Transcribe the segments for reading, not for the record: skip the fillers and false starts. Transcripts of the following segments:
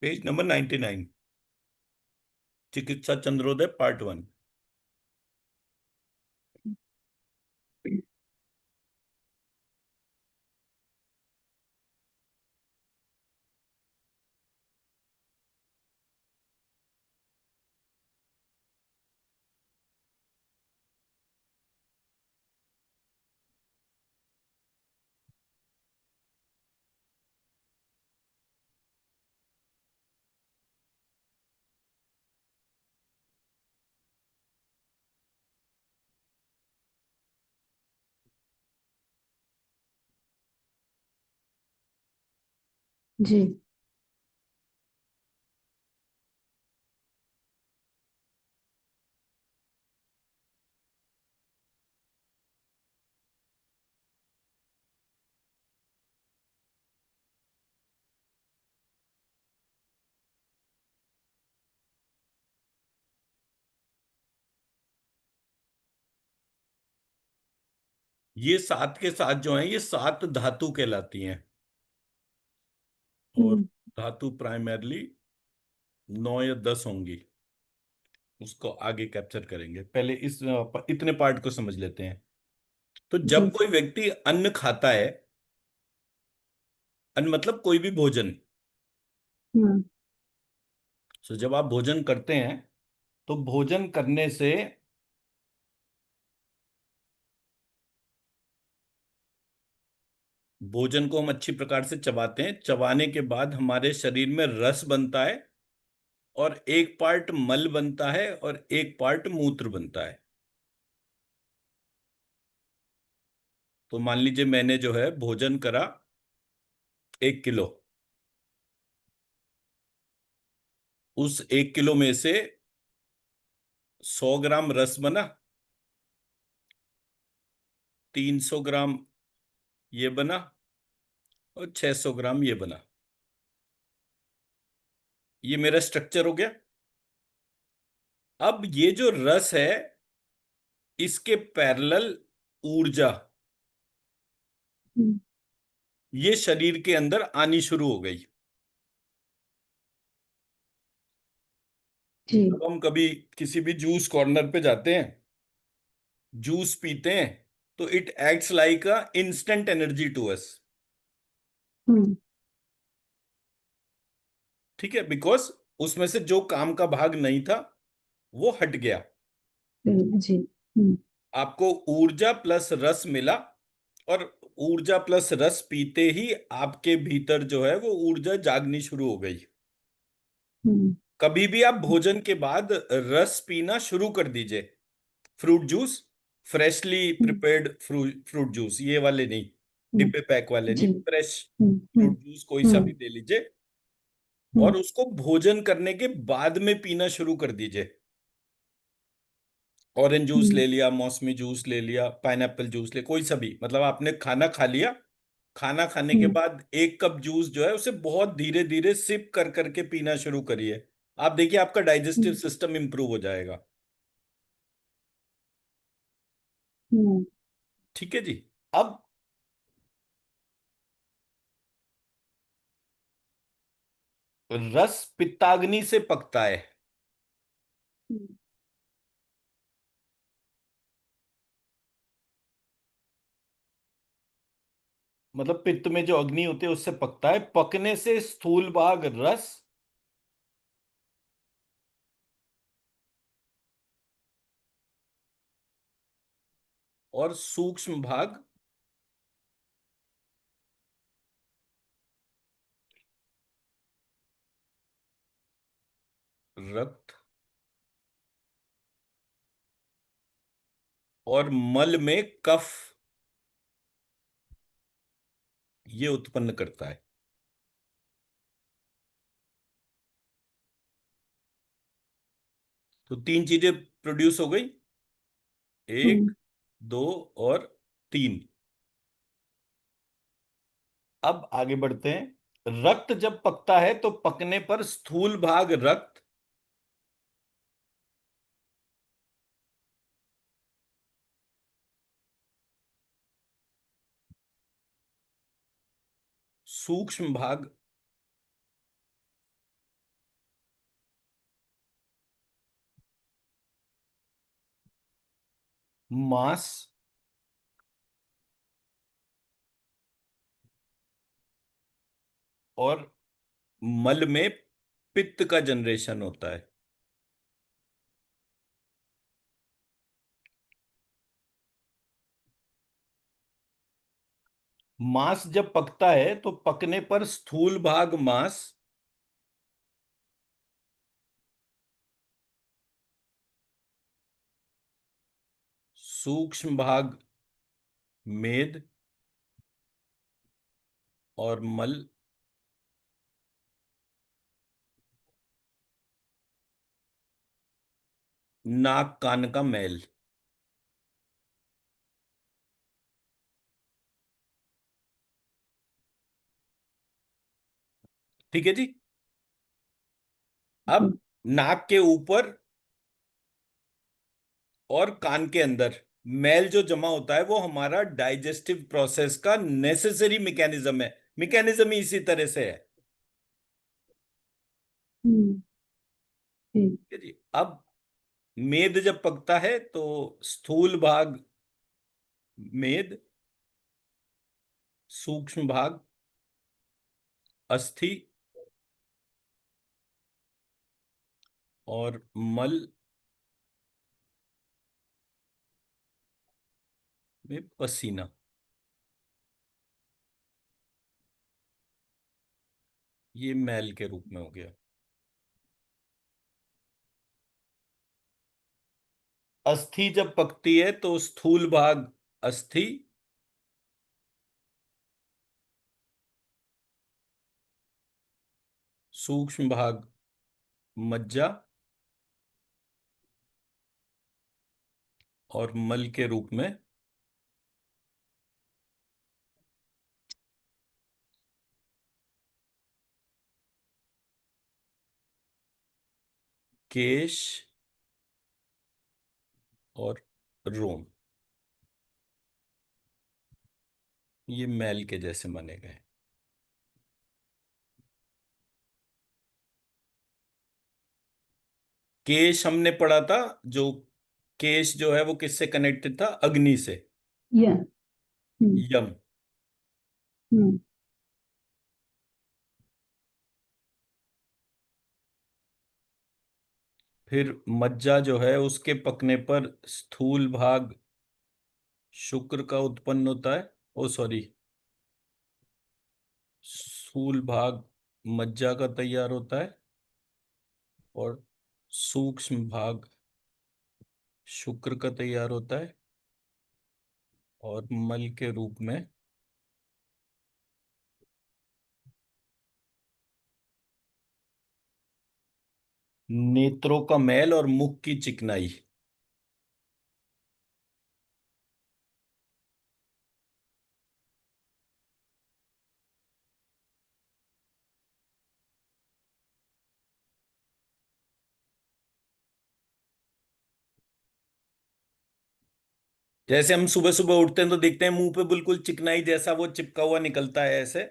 Page number 99। चिकित्सा चंद्रोदय part 1। जी। ये सात के साथ जो है, ये सात धातु कहलाती हैं। और हम्म। धातु प्राइमरली 9 या 10 होंगी। उसको आगे कैप्चर करेंगे, पहले इस इतने पार्ट को समझ लेते हैं। तो जी। जब कोई व्यक्ति अन्न खाता है, अन्न मतलब कोई भी भोजन। हम्म। तो जब आप भोजन करते हैं, तो भोजन करने से भोजन को हम अच्छी प्रकार से चबाते हैं। चबाने के बाद हमारे शरीर में रस बनता है, और एक पार्ट मल बनता है और एक पार्ट मूत्र बनता है। तो मान लीजिए मैंने जो है भोजन करा 1 किलो। उस 1 किलो में से 100 ग्राम रस बना, 300 ग्राम ये बना, और 600 ग्राम ये बना। ये मेरा स्ट्रक्चर हो गया। अब ये जो रस है, इसके पैरेलल ऊर्जा हम्म। ये शरीर के अंदर आनी शुरू हो गई। जी। जब हम कभी किसी भी जूस कॉर्नर पे जाते हैं, जूस पीते हैं, तो it acts like a instant energy to us. Hmm. ठीक है, बिकॉज उसमें से जो काम का भाग नहीं था वो हट गया। जी। हम्म। आपको ऊर्जा प्लस रस मिला, और ऊर्जा प्लस रस पीते ही आपके भीतर जो है वो ऊर्जा जागनी शुरू हो गई। हम्म। कभी भी आप भोजन के बाद रस पीना शुरू कर दीजिए। फ्रूट जूस, फ्रेशली हम्म। प्रिपेयर्ड फ्रूट जूस, ये वाले नहीं, हम्म। डिब्बे पैक वाले नहीं, जी। फ्रेश हम्म। हम्म। फ्रूट जूस कोई सा भी हम्म। ले लीजिए। हम्म। और उसको भोजन करने के बाद में पीना शुरू कर दीजिए। ऑरेंज जूस हम्म। ले लिया, मौसमी जूस ले लिया, पाइनएप्पल जूस ले, कोई सा भी, मतलब आपने खाना खा लिया। खाना खाने के हम्म। बाद 1 कप जूस जो है उसे बहुत धीरे धीरे सिप कर करके पीना शुरू करिए। आप देखिए आपका डाइजेस्टिव हम्म। सिस्टम इंप्रूव हो जाएगा। हम्म। ठीक है जी। अब रस पित्ताग्नि से पकता है। हम्म। मतलब पित्त में जो अग्नि होती है उससे पकता है। पकने से स्थूल भाग रस और सूक्ष्म भाग रक्त और मल में कफ ये उत्पन्न करता है। तो तीन चीजें प्रोड्यूस हो गई, एक, हम्म। दो और तीन। अब आगे बढ़ते हैं। रक्त जब पकता है तो पकने पर स्थूल भाग रक्त सूक्ष्म भाग मांस और मल में पित्त का जनरेशन होता है। मांस जब पकता है तो पकने पर स्थूल भाग मांस, सूक्ष्म भाग मेद और मल नाक कान का मैल। ठीक है जी। अब जी। नाक के ऊपर और कान के अंदर मैल जो जमा होता है वो हमारा डाइजेस्टिव प्रोसेस का नेसेसरी मैकेनिज्म है। मैकेनिज्म ही इसी तरह से है। हम्म। जी। ठीक है जी। अब मेद जब पकता है तो स्थूल भाग मेद, सूक्ष्म भाग अस्थि और मल में पसीना। ये मैल के रूप में हो गया। अस्थि जब पकती है तो स्थूल भाग अस्थि, सूक्ष्म भाग मज्जा और मल के रूप में केश और रोम। ये मैल के जैसे माने गए। केश हमने पढ़ा था। जो केश जो है वो किससे कनेक्टेड था? अग्नि से। या। हम्म। यम। हम्म। फिर मज्जा जो है उसके पकने पर स्थूल भाग शुक्र का उत्पन्न होता है। ओ सॉरी, स्थूल भाग मज्जा का तैयार होता है और सूक्ष्म भाग शुक्र का तैयार होता है और मल के रूप में नेत्रों का मैल और मुख की चिकनाई। जैसे हम सुबह सुबह उठते हैं तो देखते हैं मुंह पे बिल्कुल चिकनाई जैसा वो चिपका हुआ निकलता है ऐसे।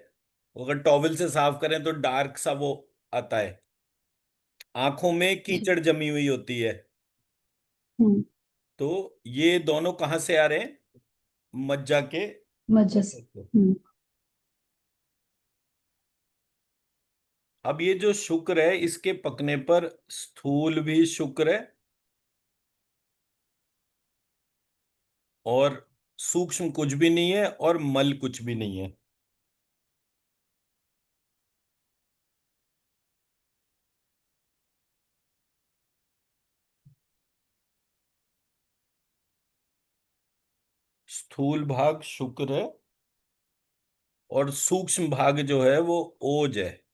अगर टॉवल से साफ करें तो डार्क सा वो आता है। आंखों में जी। कीचड़ जमी हुई होती है। हम्म। तो ये दोनों कहाँ से आ रहे हैं? मज्जा के मजस। पकड़ से। हम्म। अब ये जो शुक्र है इसके पकने पर स्थूल भी शुक्र है और सूक्ष्म कुछ भी नहीं है और मल कुछ भी नहीं है। स्थूल भाग शुक्र है और सूक्ष्म भाग जो है वो ओज है।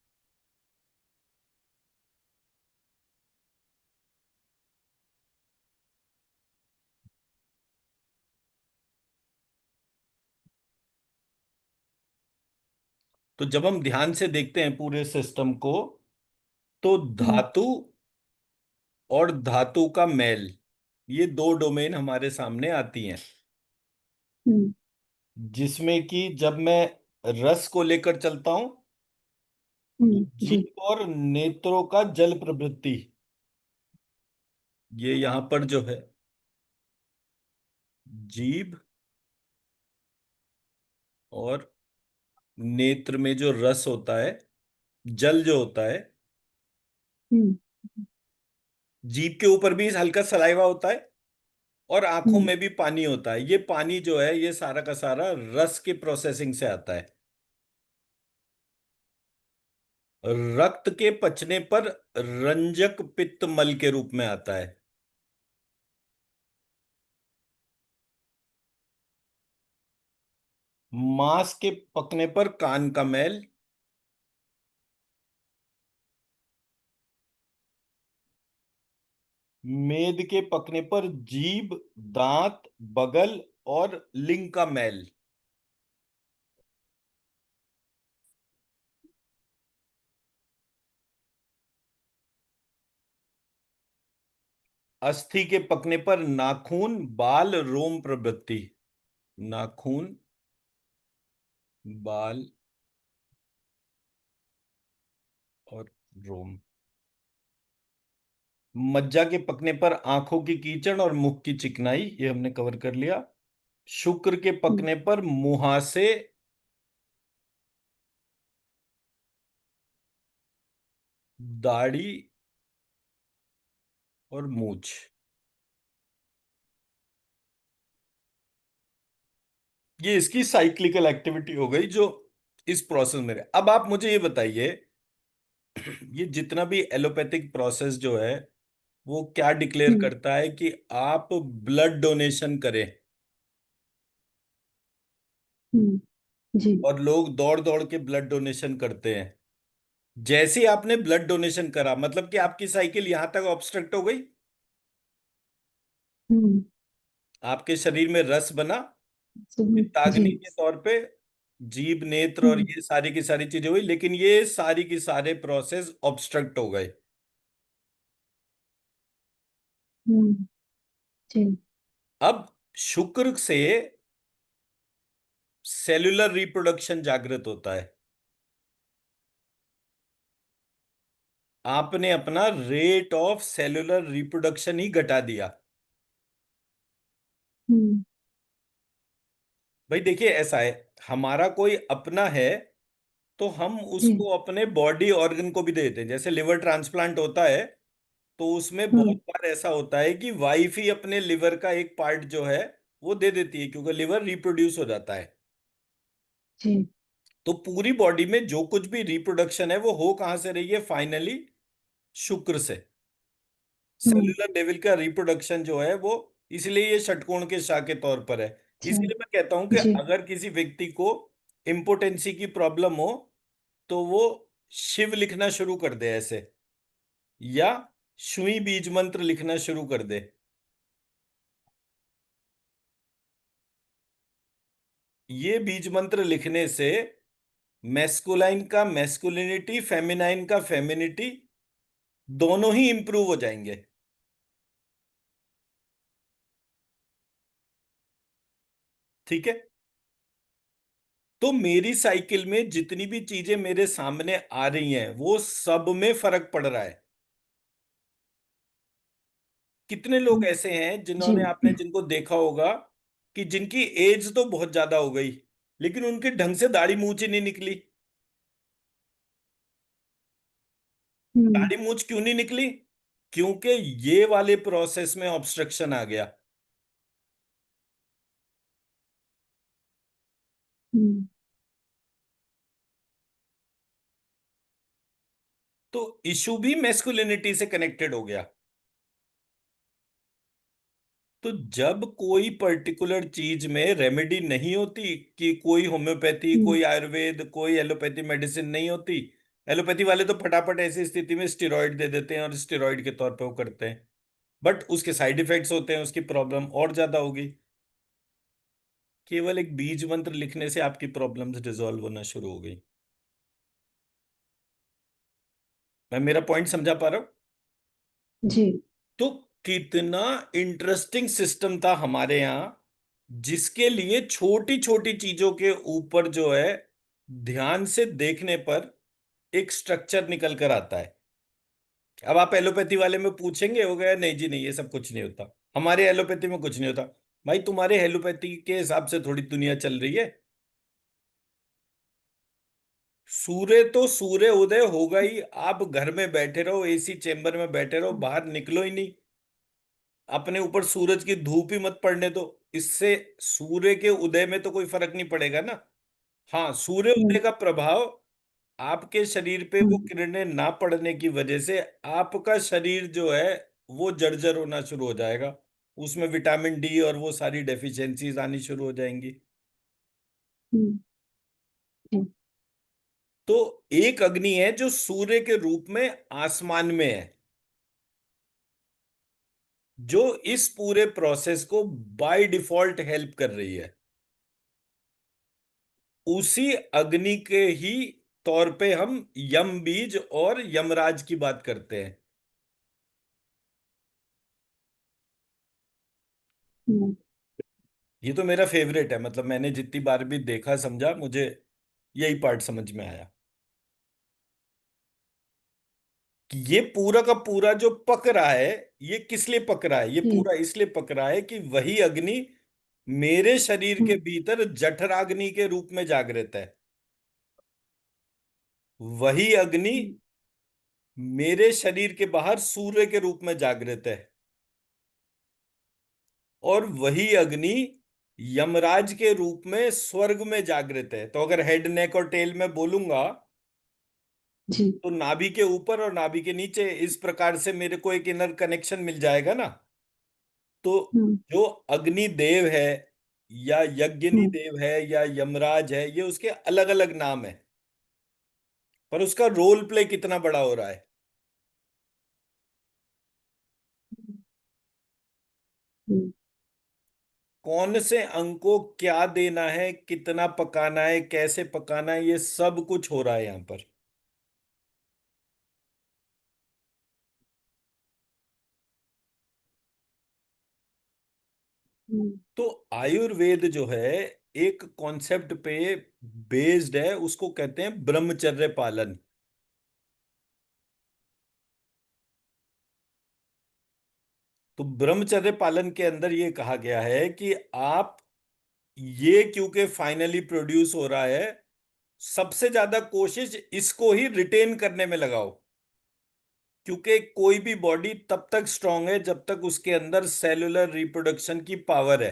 तो जब हम ध्यान से देखते हैं पूरे सिस्टम को तो हम्म। धातु और धातु का मेल, ये दो डोमेन हमारे सामने आती हैं। हम्म। जिसमें कि जब मैं रस को लेकर चलता हूं तो जी। जीभ और नेत्रों का जल प्रवृत्ति, ये यहां पर जो है जीभ और नेत्र में जो रस होता है, जल जो होता है, हम्म। जीभ के ऊपर भी हल्का सलाइवा होता है, और आंखों हम्म। में भी पानी होता है। ये पानी जो है ये सारा का सारा रस के प्रोसेसिंग से आता है। रक्त के पचने पर रंजक पित्त मल के रूप में आता है। मांस के पकने पर कान का मैल। मेद के पकने पर जीभ, दांत, बगल और लिंग का मैल। अस्थि के पकने पर नाखून, बाल, रोम प्रभृति। नाखून, बाल और रोम। मज्जा के पकने पर आंखों की कीचड़ और मुख की चिकनाई, ये हमने कवर कर लिया। शुक्र के हम्म। पकने पर मुहासे, दाढ़ी और मूछ। ये इसकी साइक्लिकल एक्टिविटी हो गई जो इस प्रोसेस में है। अब आप मुझे ये बताइए, ये जितना भी एलोपैथिक प्रोसेस जो है वो क्या डिक्लेयर हम्म। करता है कि आप ब्लड डोनेशन करें। हम्म। जी। और लोग दौड़ दौड़ के ब्लड डोनेशन करते हैं। जैसे ही आपने ब्लड डोनेशन करा, मतलब कि आपकी साइकिल यहां तक ऑब्स्ट्रक्ट हो गई, हम्म। आपके शरीर में रस बना, जी। पित्ताग्नि के तौर पे, जीभ, नेत्र और हम्म। ये सारी की सारी चीजें हुई, लेकिन ये सारी की सारे प्रोसेस ऑब्स्ट्रक्ट हो गए। हम्म। जी। अब शुक्र से सेलुलर रिप्रोडक्शन जागृत होता है। आपने अपना रेट ऑफ सेलुलर रिप्रोडक्शन ही घटा दिया। हम्म। भाई देखिए, ऐसा है, हमारा कोई अपना है तो हम जी। उसको अपने बॉडी ऑर्गन को भी दे देते हैं। जैसे लिवर ट्रांसप्लांट होता है तो उसमें बहुत हम्म। बार ऐसा होता है कि वाइफ ही अपने लिवर का एक पार्ट जो है वो दे देती है, क्योंकि लिवर रिप्रोड्यूस हो जाता है। जी। तो पूरी बॉडी में जो कुछ भी रिप्रोडक्शन है वो हो कहां से रही है, फाइनली शुक्र से। हम्म। सेलुलर लेवल का रिप्रोडक्शन जो है वो, इसलिए ये षटकोण के शाह के तौर पर है। अच्छा। इसलिए मैं कहता हूं कि जी। अगर किसी व्यक्ति को इम्पोटेंसी की प्रॉब्लम हो तो वो शिव लिखना शुरू कर दे ऐसे, या शुई बीज मंत्र लिखना शुरू कर दे। ये बीज मंत्र लिखने से मैस्कुलाइन का मैस्कुलिनिटी, फेमिनाइन का फेमिनिटी, दोनों ही इंप्रूव हो जाएंगे। ठीक है। तो मेरी साइकिल में जितनी भी चीजें मेरे सामने आ रही हैं वो सब में फर्क पड़ रहा है। कितने लोग हम्म। ऐसे हैं जी। जिन्होंने, आपने जिनको देखा होगा कि जिनकी एज तो बहुत ज्यादा हो गई लेकिन उनके ढंग से दाढ़ी मूंछ ही नहीं निकली। हम्म। दाढ़ी मूंछ क्यों नहीं निकली? क्योंकि ये वाले प्रोसेस में ऑब्स्ट्रक्शन आ गया। हम्म। तो इशू भी मैस्कुलिनिटी से कनेक्टेड हो गया। तो जब कोई पर्टिकुलर चीज में रेमेडी नहीं होती, कि कोई होम्योपैथी, हम्म। कोई आयुर्वेद, कोई एलोपैथी मेडिसिन नहीं होती, एलोपैथी वाले तो फटाफट ऐसी स्थिति में स्टेरॉइड दे देते हैं और स्टेरॉइड के तौर पे वो करते हैं। बट उसके साइड इफेक्ट्स होते हैं, उसकी प्रॉब्लम और ज्यादा होगी। केवल एक बीज मंत्र लिखने से आपकी प्रॉब्लम्स डिसॉल्व होना शुरू हो गई। मैं मेरा पॉइंट समझा पा रहा हूं? जी। तो कितना इंटरेस्टिंग सिस्टम था हमारे यहाँ, जिसके लिए छोटी छोटी चीजों के ऊपर जो है ध्यान से देखने पर एक स्ट्रक्चर निकल कर आता है। अब आप एलोपैथी वाले में पूछेंगे, हो गया नहीं जी नहीं ये सब कुछ नहीं होता, हमारे एलोपैथी में कुछ नहीं होता। भाई तुम्हारे हेलोपैथी के हिसाब से थोड़ी दुनिया चल रही है। सूर्य तो सूर्य उदय होगा ही, आप घर में बैठे रहो, एसी चेंबर में बैठे रहो, बाहर निकलो ही नहीं, अपने ऊपर सूरज की धूप ही मत पड़ने दो। इससे सूर्य के उदय में तो कोई फर्क नहीं पड़ेगा ना। हाँ, सूर्य उदय हम्म। का प्रभाव आपके शरीर पे वो हम्म। किरणें ना पड़ने की वजह से आपका शरीर जो है वो जर्जर होना शुरू हो जाएगा। उसमें विटामिन डी और वो सारी डेफिशिएंसीज आनी शुरू हो जाएंगी। हम्म। हम्म। तो एक अग्नि है जो सूर्य के रूप में आसमान में है, जो इस पूरे प्रोसेस को बाय डिफॉल्ट हेल्प कर रही है। उसी अग्नि के ही तौर पे हम यम बीज और यमराज की बात करते हैं। हम्म। ये तो मेरा फेवरेट है, मतलब मैंने जितनी बार भी देखा समझा, मुझे यही पार्ट समझ में आया कि ये पूरा का पूरा जो पक रहा है, ये किस लिए पक रहा है? ये जी। पूरा इसलिए पक रहा है कि वही अग्नि मेरे शरीर के हम्म। भीतर जठराग्नि के रूप में जागृत है। वही अग्नि हम्म। मेरे शरीर के बाहर सूर्य के रूप में जागृत है। और वही अग्नि यमराज के रूप में स्वर्ग में जागृत है। तो अगर हेड नेक और टेल में बोलूंगा, जी। तो नाभि के ऊपर और नाभि के नीचे इस प्रकार से मेरे को एक इनर कनेक्शन मिल जाएगा ना। तो हम्म। जो अग्नि देव है या यज्ञनी हम्म। देव है या यमराज है, ये उसके अलग अलग नाम है, पर उसका रोल प्ले कितना बड़ा हो रहा है। हम्म। कौन से अंग को क्या देना है, कितना पकाना है, कैसे पकाना है, ये सब कुछ हो रहा है यहां पर। हम्म। तो आयुर्वेद जो है एक कॉन्सेप्ट पे बेस्ड है, उसको कहते हैं ब्रह्मचर्य पालन। तो ब्रह्मचर्य पालन के अंदर ये कहा गया है कि आप, ये क्योंकि फाइनली प्रोड्यूस हो रहा है, सबसे ज्यादा कोशिश इसको ही रिटेन करने में लगाओ। क्योंकि कोई भी बॉडी तब तक स्ट्रांग है जब तक उसके अंदर सेलुलर रिप्रोडक्शन की पावर है,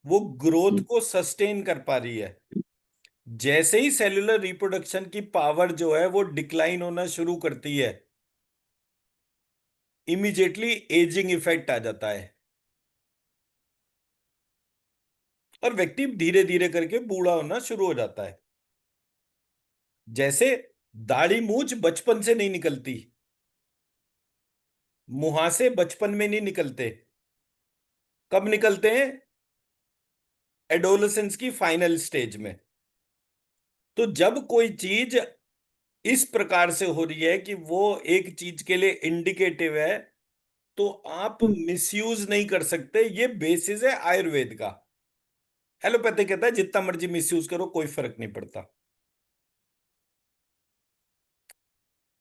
वो ग्रोथ जी। को सस्टेन कर पा रही है। जैसे ही सेलुलर रिप्रोडक्शन की पावर जो है वो डिक्लाइन होना शुरू करती है, इमीडिएटली एजिंग इफेक्ट आ जाता है और व्यक्ति धीरे धीरे करके बूढ़ा होना शुरू हो जाता है। जैसे दाढ़ी मूंछ बचपन से नहीं निकलती, मुहासे बचपन में नहीं निकलते, कब निकलते हैं? एडोलेसेंस की फाइनल स्टेज में। तो जब कोई चीज इस प्रकार से हो रही है कि वो एक चीज के लिए इंडिकेटिव है, तो आप हम्म। मिसयूज नहीं कर सकते। ये बेसिस है आयुर्वेद का। एलोपैथी कहता है जितना मर्जी मिसयूज करो कोई फर्क नहीं पड़ता,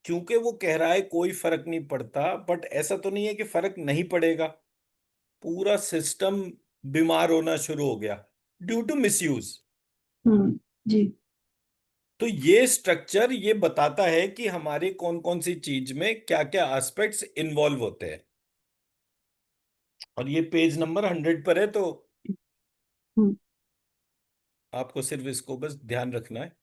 क्योंकि वो कह रहा है कोई फर्क नहीं पड़ता, बट ऐसा तो नहीं है कि फर्क नहीं पड़ेगा। पूरा सिस्टम बीमार होना शुरू हो गया ड्यू टू मिसयूज। हम्म। जी। तो ये स्ट्रक्चर ये बताता है कि हमारे कौन कौन सी चीज में क्या क्या एस्पेक्ट्स इन्वॉल्व होते हैं। और ये पेज नंबर 100 पर है, तो हम्म। आपको सिर्फ इसको बस ध्यान रखना है।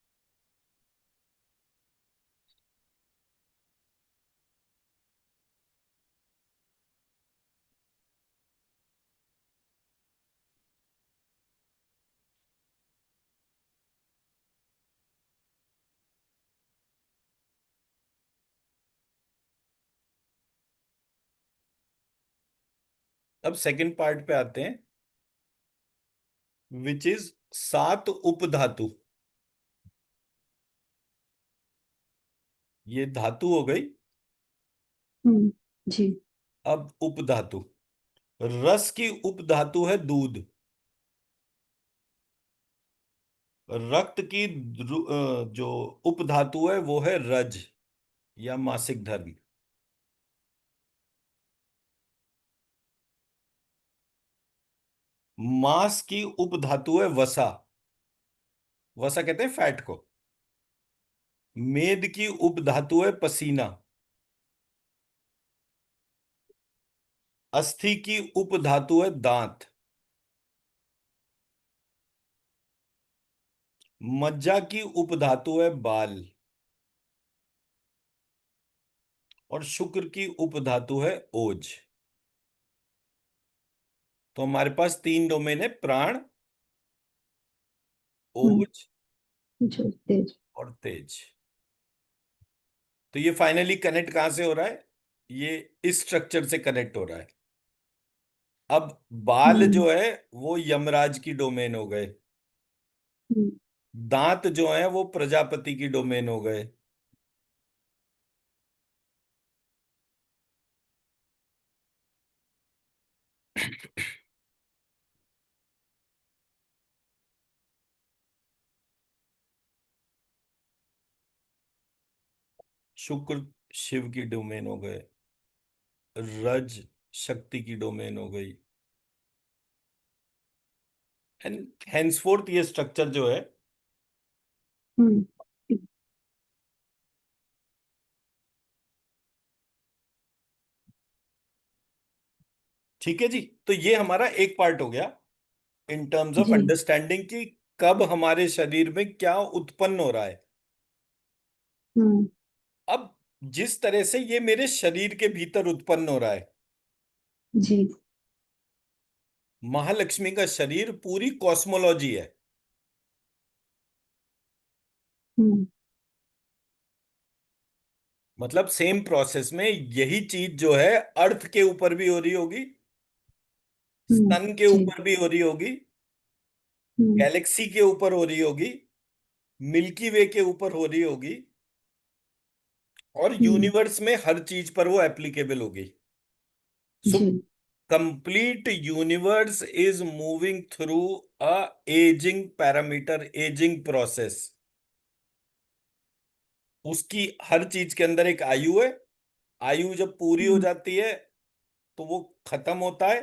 अब सेकंड पार्ट पे आते हैं, विच इज सात उपधातु। ये धातु हो गई। हम्म। जी। अब उपधातु, रस की उपधातु है दूध, रक्त की जो उपधातु है वो है रज या मासिक धर्म। मांस की उपधातु है वसा। वसा कहते हैं फैट को। मेद की उपधातु है पसीना। अस्थि की उपधातु है दांत। मज्जा की उपधातु है बाल। और शुक्र की उपधातु है ओज। तो हमारे पास तीन डोमेन है, प्राण, हम्म। ओज जो तेज। और तेज। तो ये फाइनली कनेक्ट कहां से हो रहा है? ये इस स्ट्रक्चर से कनेक्ट हो रहा है। अब बाल हम्म। जो है वो यमराज की डोमेन हो गए। हम्म। दांत जो है वो प्रजापति की डोमेन हो गए। शुक्र शिव की डोमेन हो गए। रज शक्ति की डोमेन हो गई। एंड हेंसफोर्थ ये स्ट्रक्चर जो है, हम्म। ठीक है जी। तो ये हमारा एक पार्ट हो गया इन टर्म्स ऑफ जी। अंडरस्टैंडिंग कि कब हमारे शरीर में क्या उत्पन्न हो रहा है। हम्म। अब जिस तरह से ये मेरे शरीर के भीतर उत्पन्न हो रहा है, जी। महालक्ष्मी का शरीर पूरी कॉस्मोलॉजी है। हम्म। मतलब सेम प्रोसेस में यही चीज जो है अर्थ के ऊपर भी हो रही होगी, हम्म। सन के जी। ऊपर भी हो रही होगी, हम्म। गैलेक्सी के ऊपर हो रही होगी, मिल्की वे के ऊपर हो रही होगी, और हम्म। यूनिवर्स में हर चीज पर वो एप्लीकेबल होगी। सो जी। Complete universe is moving through a ageing parameter, ageing process. उसकी हर चीज के अंदर एक आयु है। आयु जब पूरी हो हम्म। जाती है तो वो खत्म होता है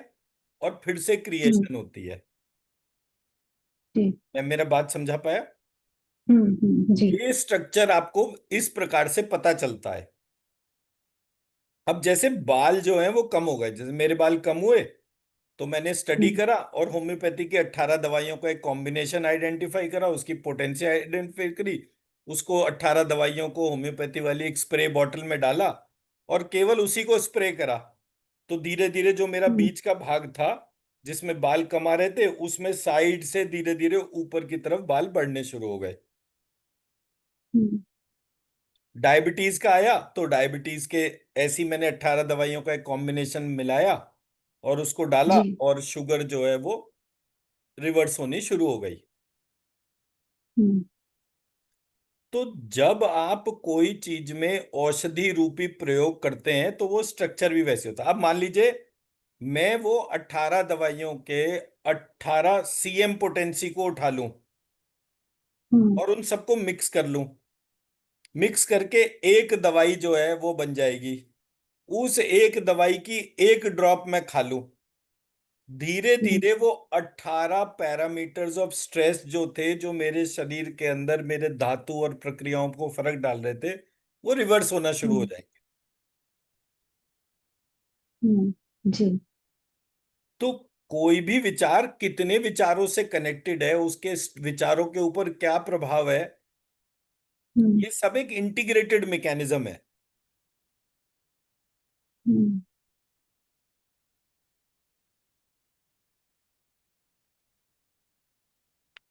और फिर से हम्म। क्रिएशन होती है। जी। मैं मेरा बात समझा पाया? जी। ये स्ट्रक्चर आपको इस प्रकार से पता चलता है। अब जैसे बाल जो हैं वो कम हो गए, जैसे मेरे बाल कम हुए, तो मैंने स्टडी हम्म। करा और होम्योपैथी की 18 दवाइयों का एक कॉम्बिनेशन आइडेंटिफाई करा, उसकी पोटेंसी आइडेंटिफाई करी। उसको 18 दवाइयों को होम्योपैथी वाली एक स्प्रे बॉटल में डाला और केवल उसी को स्प्रे करा। तो धीरे धीरे जो मेरा हम्म। बीच का भाग था जिसमें बाल कम आ रहे थे, उसमें साइड से धीरे धीरे ऊपर की तरफ बाल बढ़ने शुरू हो गए। हम्म। डायबिटीज का आया तो डायबिटीज के ऐसी मैंने 18 दवाइयों का एक कॉम्बिनेशन मिलाया और उसको डाला, जी। और शुगर जो है वो रिवर्स होनी शुरू हो गई। हम्म। तो जब आप कोई चीज में औषधि रूपी प्रयोग करते हैं तो वो स्ट्रक्चर भी वैसे होता है। अब मान लीजिए मैं वो 18 दवाइयों के 18 सीएम पोटेंसी को उठा लूं हम्म। और उन सबको मिक्स कर लूं। मिक्स करके एक दवाई जो है वो बन जाएगी। उस एक दवाई की एक ड्रॉप मैं खा लूं, धीरे हम्म। धीरे वो 18 पैरामीटर्स ऑफ स्ट्रेस जो थे, जो मेरे शरीर के अंदर मेरे धातु और प्रक्रियाओं को फर्क डाल रहे थे, वो रिवर्स होना शुरू हो हम्म। जाएंगे। जी। तो कोई भी विचार कितने विचारों से कनेक्टेड है, उसके विचारों के ऊपर क्या प्रभाव है, हम्म। ये सब एक इंटीग्रेटेड मैकेनिज्म है। हम्म।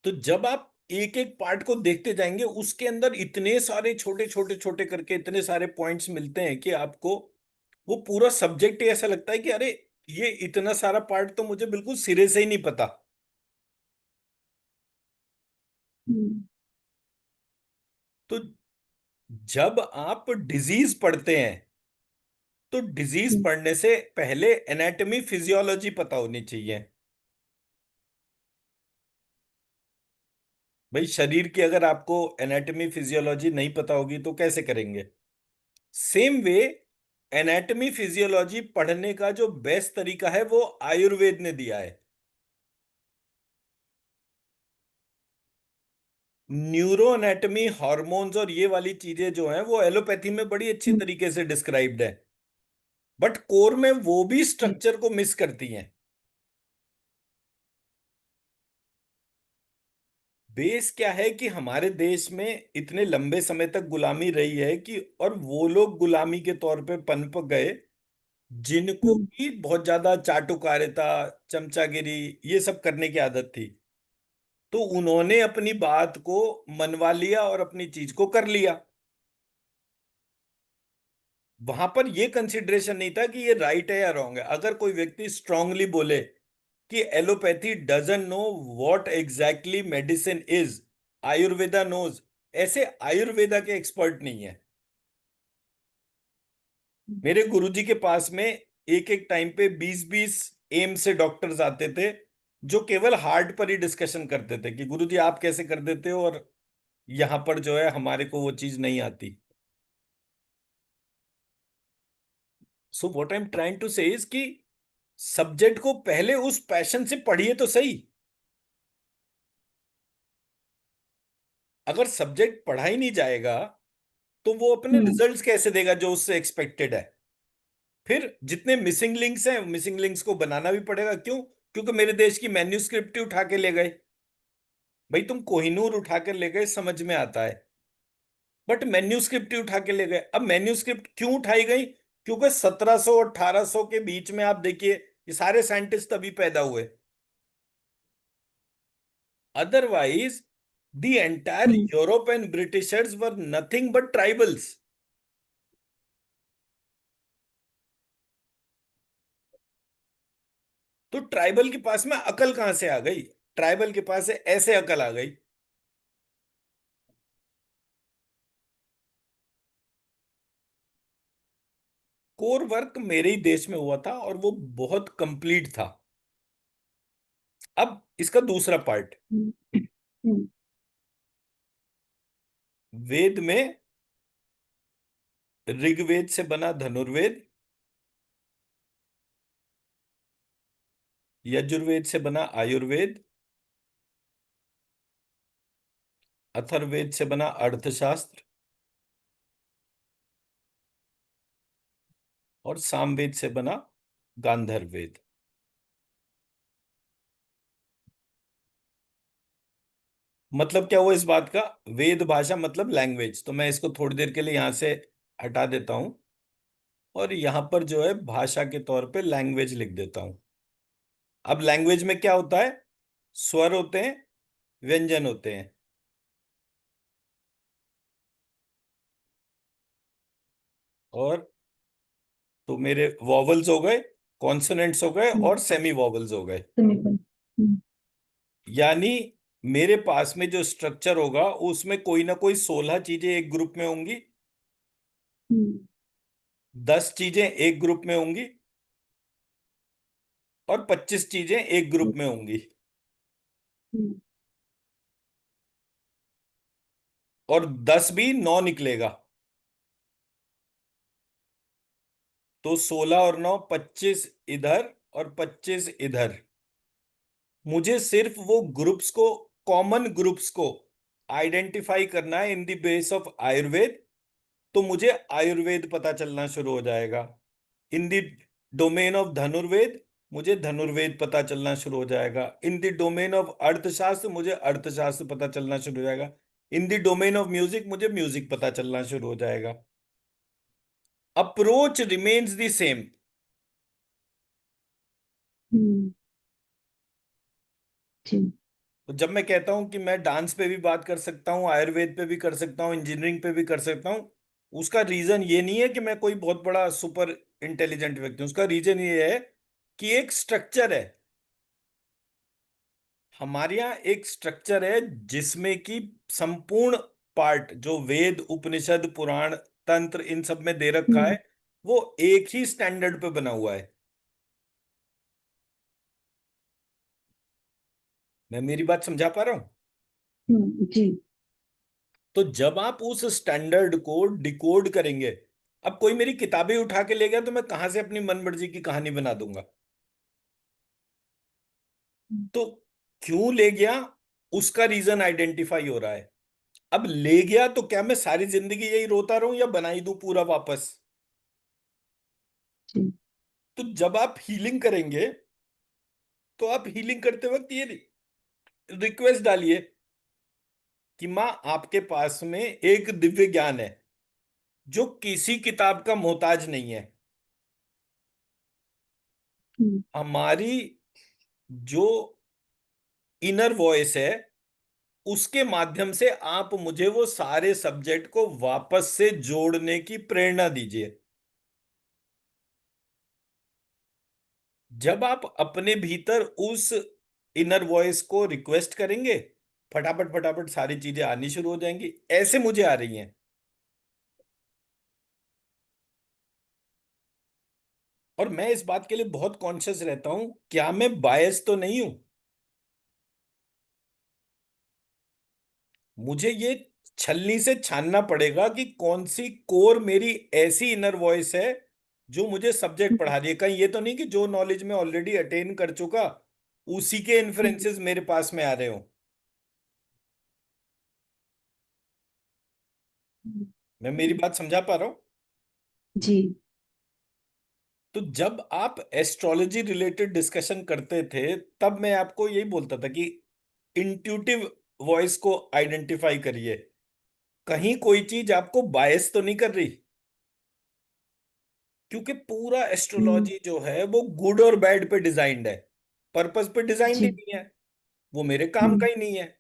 तो जब आप एक एक पार्ट को देखते जाएंगे, उसके अंदर इतने सारे छोटे छोटे छोटे करके इतने सारे पॉइंट्स मिलते हैं कि आपको वो पूरा सब्जेक्ट ही ऐसा लगता है कि अरे, ये इतना सारा पार्ट तो मुझे बिल्कुल सिरे से ही नहीं पता। हम्म। तो जब आप डिजीज पढ़ते हैं तो डिजीज हम्म। पढ़ने से पहले एनाटॉमी फिजियोलॉजी पता होनी चाहिए। भाई शरीर की अगर आपको एनाटॉमी फिजियोलॉजी नहीं पता होगी तो कैसे करेंगे? सेम वे, एनाटॉमी फिजियोलॉजी पढ़ने का जो बेस्ट तरीका है वो आयुर्वेद ने दिया है। न्यूरो एनाटमी, हॉर्मोन्स और ये वाली चीजें जो हैं वो एलोपैथी में बड़ी अच्छी हम्म, तरीके से डिस्क्राइब्ड है, बट कोर में वो भी जी। स्ट्रक्चर को मिस करती हैं। बेस क्या है कि हमारे देश में इतने लंबे समय तक गुलामी रही है कि, और वो लोग गुलामी के तौर पे पनप गए जिनको हम्म, की बहुत ज्यादा चाटुकारिता, चमचागिरी, ये सब करने की आदत थी। तो उन्होंने अपनी बात को मनवा लिया और अपनी चीज को कर लिया। वहां पर ये कंसिडरेशन नहीं था कि ये राइट है या रॉन्ग है। अगर कोई व्यक्ति स्ट्रांगली बोले कि allopathy doesn't know what exactly medicine is, Ayurveda knows, ऐसे आयुर्वेदा के एक्सपर्ट नहीं है। हम्म, मेरे गुरुजी के पास में एक एक टाइम पे 20-20 एम से डॉक्टर्स आते थे जो केवल हार्ट पर ही डिस्कशन करते थे कि गुरुजी आप कैसे कर देते हो, और यहां पर जो है हमारे को वो चीज नहीं आती। So what I am trying to say is कि सब्जेक्ट को पहले उस पैशन से पढ़िए तो सही। अगर सब्जेक्ट पढ़ा ही नहीं जाएगा तो वो अपने हम्म, रिजल्ट्स कैसे देगा जो उससे एक्सपेक्टेड है। फिर जितने मिसिंग लिंक्स हैं, मिसिंग लिंक्स को बनाना भी पड़ेगा। क्यों? क्योंकि मेरे देश की मैन्युस्क्रिप्ट ही उठा के ले गए। भाई तुम कोहिनूर उठा के ले गए समझ में आता है, बट मैन्युस्क्रिप्ट ही उठा के ले गए। अब मैन्युस्क्रिप्ट क्यों उठाई गई? क्योंकि 1700 1800 के बीच में आप देखिए ये सारे साइंटिस्ट तभी पैदा हुए। Otherwise the entire hmm, Europe and Britishers were nothing but tribals. तो ट्राइबल के पास में अकल कहां से आ गई? ट्राइबल के पास से ऐसे अकल आ गई। कोर वर्क मेरे ही देश में हुआ था और वो बहुत कंप्लीट था। अब इसका दूसरा पार्ट, हम्म, हम्म, वेद में ऋग्वेद से बना धनुर्वेद, यजुर्वेद से बना आयुर्वेद, अथर्ववेद से बना अर्थशास्त्र, और सामवेद से बना गांधर्व वेद। मतलब क्या हुआ इस बात का? वेद भाषा मतलब लैंग्वेज, तो मैं इसको थोड़ी देर के लिए यहां से हटा देता हूं और यहां पर जो है भाषा के तौर पे लैंग्वेज लिख देता हूं। अब लैंग्वेज में क्या होता है? स्वर होते हैं, व्यंजन होते हैं, और तो मेरे वॉवल्स हो गए, कॉन्सोनेंट्स हो गए हम्म, और सेमी वॉवल्स हो गए। सेमीकोलन। हम्म, यानी मेरे पास में जो स्ट्रक्चर होगा उसमें कोई ना कोई 16 चीजें एक ग्रुप में होंगी, हम्म, 10 चीजें एक ग्रुप में होंगी, और 25 चीजें एक ग्रुप में होंगी। हम्म, और 10 भी 9 निकलेगा। तो 16 और 9 25 इधर और 25 इधर। मुझे सिर्फ वो ग्रुप्स को, कॉमन ग्रुप्स को आइडेंटिफाई करना है in the base of Ayurveda. तो मुझे आयुर्वेद पता चलना शुरू हो जाएगा। इन द डोमेन ऑफ धनुर्वेद मुझे धनुर्वेद पता चलना शुरू हो जाएगा। इन द डोमेन ऑफ अर्थशास्त्र मुझे अर्थशास्त्र पता चलना शुरू हो जाएगा। In the domain of music मुझे म्यूजिक पता चलना शुरू हो जाएगा। Approach remains the same. Hmm, जी। तो जब मैं कहता हूं कि मैं डांस पे भी बात कर सकता हूँ, आयुर्वेद पे भी कर सकता हूँ, इंजीनियरिंग पे भी कर सकता हूँ, उसका रीजन ये नहीं है कि मैं कोई बहुत बड़ा सुपर इंटेलिजेंट व्यक्ति हूँ। उसका रीजन ये है कि एक स्ट्रक्चर है। हमारे यहाँ एक स्ट्रक्चर है जिसमें कि संपूर्ण पार्ट जो वेद, उपनिषद, पुराण, तंत्र इन सब में दे रखा है हम्म, वो एक ही स्टैंडर्ड पे बना हुआ है। मैं मेरी बात समझा पा रहा हूँ? जी। तो जब आप उस स्टैंडर्ड को डिकोड करेंगे, अब कोई मेरी किताबें उठा के ले गया तो मैं कहां से अपनी मन मर्जी की कहानी बना दूंगा? हम्म, तो क्यों ले गया उसका रीजन आइडेंटिफाई हो रहा है। अब ले गया तो क्या मैं सारी जिंदगी यही रोता रहूं या बनाई दूं पूरा वापस? जी। तो जब आप हीलिंग करेंगे तो आप हीलिंग करते वक्त ये रिक्वेस्ट डालिए कि माँ, आपके पास में एक दिव्य ज्ञान है जो किसी किताब का मोहताज नहीं है। हम्म। हमारी जो इनर वॉइस है उसके माध्यम से आप मुझे वो सारे सब्जेक्ट को वापस से जोड़ने की प्रेरणा दीजिए। जब आप अपने भीतर उस इनर वॉइस को रिक्वेस्ट करेंगे, फटाफट फटाफट सारी चीजें आनी शुरू हो जाएंगी। ऐसे मुझे आ रही हैं। और मैं इस बात के लिए बहुत कॉन्शियस रहता हूं, क्या मैं बायस तो नहीं हूं। मुझे ये छलनी से छानना पड़ेगा कि कौन सी कोर मेरी ऐसी इनर वॉइस है जो मुझे सब्जेक्ट हम्म। पढ़ा रही है। कहीं ये तो नहीं कि जो नॉलेज मैं ऑलरेडी अटेन कर चुका उसी के हम्म। इन्फ्लुएंसेस मेरे पास में आ रहे हो। मैं मेरी हम्म। बात समझा पा रहा हूं? जी। तो जब आप एस्ट्रोलॉजी रिलेटेड डिस्कशन करते थे तब मैं आपको यही बोलता था कि इंट्यूटिव वॉइस को आइडेंटिफाई करिए। कहीं कोई चीज आपको बायस तो नहीं कर रही, क्योंकि पूरा हम्म। एस्ट्रोलॉजी जो है वो गुड और बैड पे डिजाइंड है, पर्पस पे डिजाइंड ही जी। नहीं है। वो मेरे काम का हम्म। ही नहीं है।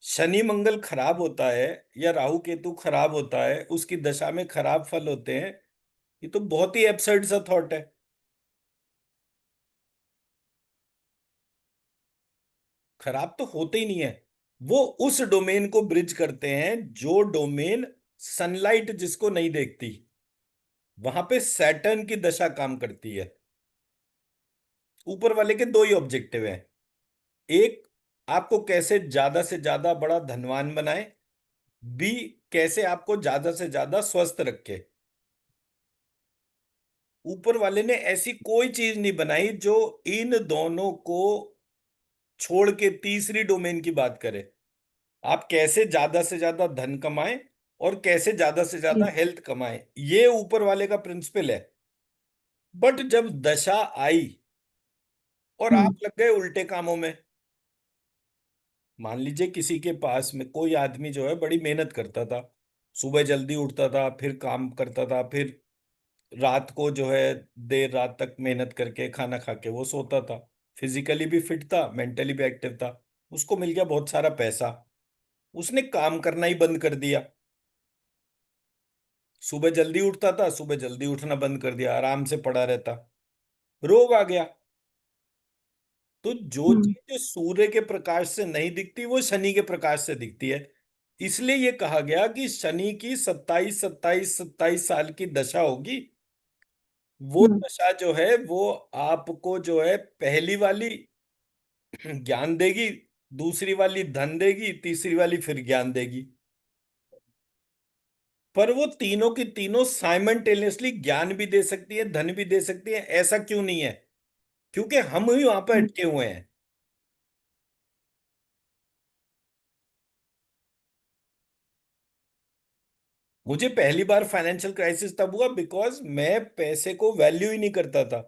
शनि मंगल खराब होता है या राहु केतु खराब होता है, उसकी दशा में खराब फल होते हैं, ये तो बहुत ही एब्सर्ड सा थॉट है। खराब तो होते ही नहीं है। वो उस डोमेन को ब्रिज करते हैं जो डोमेन सनलाइट जिसको नहीं देखती। वहां पे सैटर्न की दशा काम करती है। ऊपर वाले के दो ही ऑब्जेक्टिव हैं। एक, आपको कैसे ज्यादा से ज्यादा बड़ा धनवान बनाए। बी, कैसे आपको ज्यादा से ज्यादा स्वस्थ रखे। ऊपर वाले ने ऐसी कोई चीज नहीं बनाई जो इन दोनों को छोड़ के तीसरी डोमेन की बात करे। आप कैसे ज्यादा से ज्यादा धन कमाएं और कैसे ज्यादा से ज्यादा जी। हेल्थ कमाएं, ये ऊपर वाले का प्रिंसिपल है। बट जब दशा आई और आप हम्म। लग गए उल्टे कामों में। मान लीजिए किसी के पास में कोई आदमी जो है बड़ी मेहनत करता था, सुबह जल्दी उठता था, फिर काम करता था, फिर रात को जो है देर रात तक मेहनत करके खाना खा के वो सोता था। फिजिकली भी फिट था, मेंटली भी एक्टिव था। उसको मिल गया बहुत सारा पैसा, उसने काम करना ही बंद कर दिया। सुबह जल्दी उठता था, सुबह जल्दी उठना बंद कर दिया, आराम से पड़ा रहता। रोग आ गया। तो जो हम्म। चीज जो सूर्य के प्रकाश से नहीं दिखती वो शनि के प्रकाश से दिखती है। इसलिए ये कहा गया कि शनि की 27 27 27 साल की दशा होगी। वो हम्म। दशा जो है वो आपको जो है पहली वाली ज्ञान देगी, दूसरी वाली धन देगी, तीसरी वाली फिर ज्ञान देगी। पर वो तीनों की तीनों साइमल्टेनियसली ज्ञान भी दे सकती है, धन भी दे सकती है। ऐसा क्यों नहीं है? क्योंकि हम ही वहां पर हम्म। अटके हुए हैं। मुझे पहली बार फाइनेंशियल क्राइसिस तब हुआ बिकॉज मैं पैसे को वैल्यू ही नहीं करता था।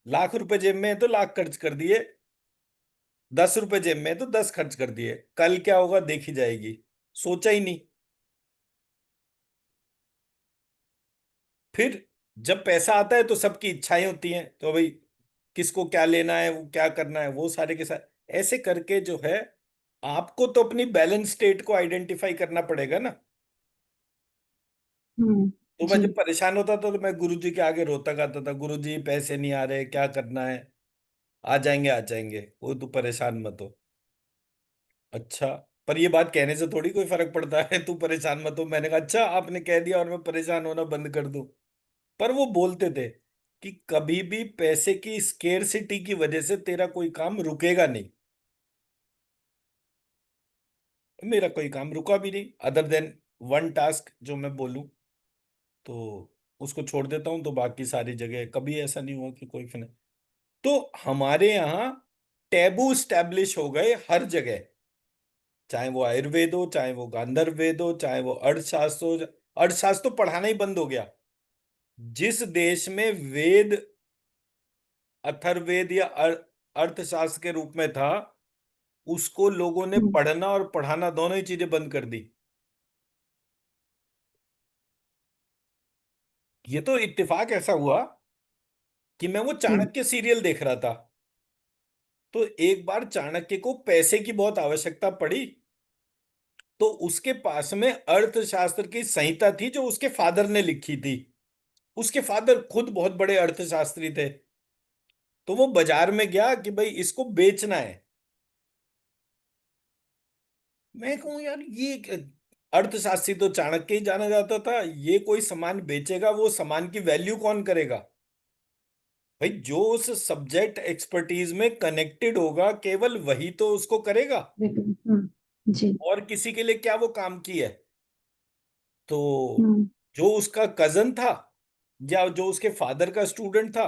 लाख रुपए जेब में है तो लाख खर्च कर दिए, 10 रुपए जेब में है तो 10 खर्च कर दिए, कल क्या होगा देखी जाएगी। सोचा ही नहीं। फिर जब पैसा आता है तो सबकी इच्छाएं होती हैं, तो भाई किसको क्या लेना है, वो क्या करना है, वो सारे के साथ ऐसे करके जो है आपको तो अपनी बैलेंस स्टेट को आइडेंटिफाई करना पड़ेगा ना। हम्म। तो मैं जी। जब परेशान होता था तो मैं गुरुजी के आगे रोता गाता था, गुरुजी पैसे नहीं आ रहे, क्या करना है। आ जाएंगे आ जाएंगे, वो तू परेशान मत हो। अच्छा, पर ये बात कहने से थोड़ी कोई फर्क पड़ता है तू परेशान मत हो। मैंने कहा अच्छा, आपने कह दिया और मैं परेशान होना बंद कर दूं। पर वो बोलते थे कि कभी भी पैसे की स्केर्सिटी की वजह से तेरा कोई काम रुकेगा नहीं। मेरा कोई काम रुका भी नहीं, अदर देन वन टास्क जो मैं बोलूं तो उसको छोड़ देता हूं, तो बाकी सारी जगह कभी ऐसा नहीं हुआ कि कोई फिर। तो हमारे यहाँ टैबू स्टैब्लिश हो गए हर जगह, चाहे वो आयुर्वेद हो, चाहे वो गांधर्व वेद हो, चाहे वो अर्थशास्त्र हो। अर्थशास्त्र तो पढ़ाना ही बंद हो गया। जिस देश में वेद अथर्ववेद या अर्थशास्त्र के रूप में था, उसको लोगों ने हम्म, पढ़ना और पढ़ाना दोनों ही चीजें बंद कर दी। ये तो इत्तेफाक ऐसा हुआ कि मैं वो जी। चाणक्य सीरियल देख रहा था, तो एक बार चाणक्य को पैसे की बहुत आवश्यकता पड़ी, तो उसके पास में अर्थशास्त्र की संहिता थी जो उसके फादर ने लिखी थी। उसके फादर खुद बहुत बड़े अर्थशास्त्री थे। तो वो बाजार में गया कि भाई इसको बेचना है। मैं कहूँ यार, ये अर्थशास्त्री तो चाणक्य ही जाना जाता था, ये कोई सामान बेचेगा, वो सामान की वैल्यू कौन करेगा? भाई जो उस सब्जेक्ट एक्सपर्टीज में कनेक्टेड होगा केवल वही तो उसको करेगा। बिल्कुल। जी। और किसी के लिए क्या वो काम की है? तो हम्म, जो उसका कजन था या जो उसके फादर का स्टूडेंट था,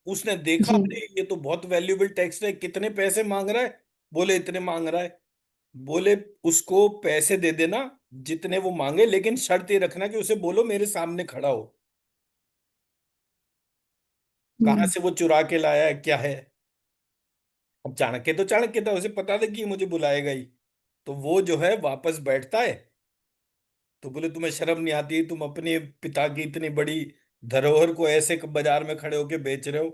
उसने देखा जी। अरे ये तो बहुत वैल्यूएबल टेक्स्ट है, कितने पैसे मांग रहा है? बोले इतने मांग रहा है। बोले उसको पैसे दे देना जितने वो मांगे, लेकिन शर्त ये रखना कि उसे बोलो मेरे सामने खड़ा हो। कहाँ हम्म, से वो चुरा के लाया है, क्या है? अब चाणक्य तो चाणक्य था, उसे पता था कि ये मुझे बुलाएगा ही। तो वो जो है वापस बैठता है। तो बोले तुम्हें शर्म नहीं आती, तुम अपने पिता की इतनी बड़ी धरोहर को ऐसे बाजार में खड़े होके बेच रहे हो?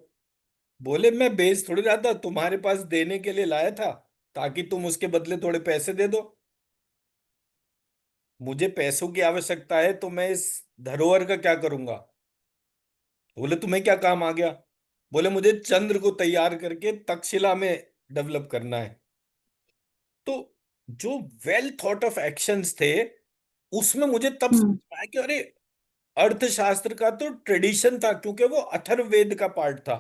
बोले मैं बेच थोड़ी रहा था, तुम्हारे पास देने के लिए लाया था, ताकि तुम उसके बदले थोड़े पैसे दे दो। मुझे पैसों की आवश्यकता है तो मैं इस धरोहर का क्या करूंगा? बोले तुम्हें क्या काम आ गया? बोले मुझे चंद्र को तैयार करके तक्षशिला में डेवलप करना है। तो जो वेल थॉट ऑफ एक्शंस थे, उसमें मुझे तब हम्म, समझ में आया कि अरे, अर्थशास्त्र का तो ट्रेडिशन था, क्योंकि वो अथर्ववेद का पार्ट था।